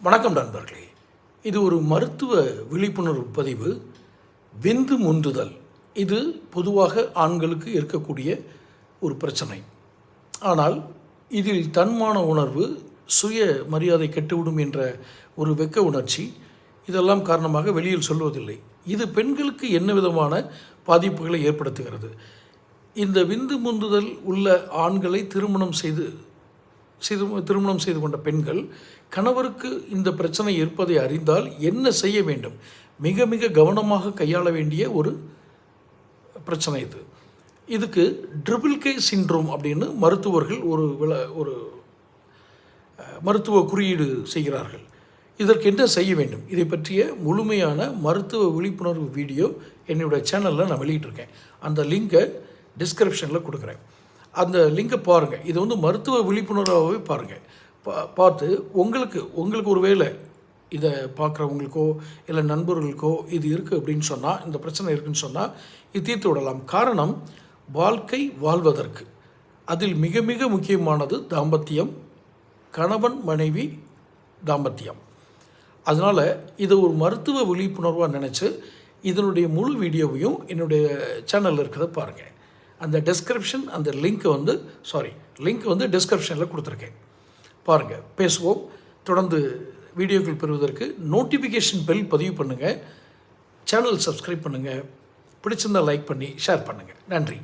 வணக்கம் நண்பர்களே. இது ஒரு மருத்துவ விழிப்புணர்வு பதிவு. விந்து முந்துதல் இது பொதுவாக ஆண்களுக்கு இருக்கக்கூடிய ஒரு பிரச்சனை. ஆனால் இதில் தன்மான உணர்வு, சுய மரியாதை கெட்டுவிடும் என்ற ஒரு வெட்க உணர்ச்சி இதெல்லாம் காரணமாக வெளியில் சொல்வதில்லை. இது பெண்களுக்கு என்ன விதமான பாதிப்புகளை ஏற்படுத்துகிறது? இந்த விந்து முந்துதல் உள்ள ஆண்களை திருமணம் செய்து கொண்ட பெண்கள் கணவருக்கு இந்த பிரச்சனை இருப்பதை அறிந்தால் என்ன செய்ய வேண்டும்? மிக மிக கவனமாக கையாள வேண்டிய ஒரு பிரச்சனை இது. இதுக்கு ட்ரிபிள் கே சிண்ட்ரோம் அப்படின்னு மருத்துவர்கள் ஒரு மருத்துவ குறியீடு செய்கிறார்கள். இதற்கு என்ன செய்ய வேண்டும்? இதை பற்றிய முழுமையான மருத்துவ விழிப்புணர்வு வீடியோ என்னுடைய சேனலில் நான் வெளியிட்டிருக்கேன். அந்த லிங்கை டிஸ்கிரிப்ஷனில் கொடுக்குறேன். அந்த லிங்கை பாருங்கள். இது மருத்துவ விழிப்புணர்வாகவே பாருங்கள். பார்த்து உங்களுக்கு ஒரு வேளை இதை பார்க்குறவங்களுக்கோ இல்லை நண்பர்களுக்கோ இது இருக்குது அப்படின்னு சொன்னால், இந்த பிரச்சனை இருக்குதுன்னு சொன்னால் இது தீர்த்து விடலாம். காரணம், வாழ்க்கை வாழ்வதற்கு அதில் மிக மிக முக்கியமானது தாம்பத்தியம், கணவன் மனைவி தாம்பத்தியம். அதனால் இதை ஒரு மருத்துவ விழிப்புணர்வாக நினச்சி இதனுடைய முழு வீடியோவையும் என்னுடைய சேனலில் இருக்கிறத பாருங்கள். அந்த டிஸ்கிரிப்ஷன், அந்த லிங்க் டிஸ்கிரிப்ஷனில் கொடுத்துருக்கேன். பாருங்கள். பேசுவோம். தொடர்ந்து வீடியோக்கள் பெறுவதற்கு நோட்டிஃபிகேஷன் பெல் பதிவு பண்ணுங்கள். சேனல் சப்ஸ்கிரைப் பண்ணுங்கள். பிடிச்சிருந்தால் லைக் பண்ணி ஷேர் பண்ணுங்கள். நன்றி.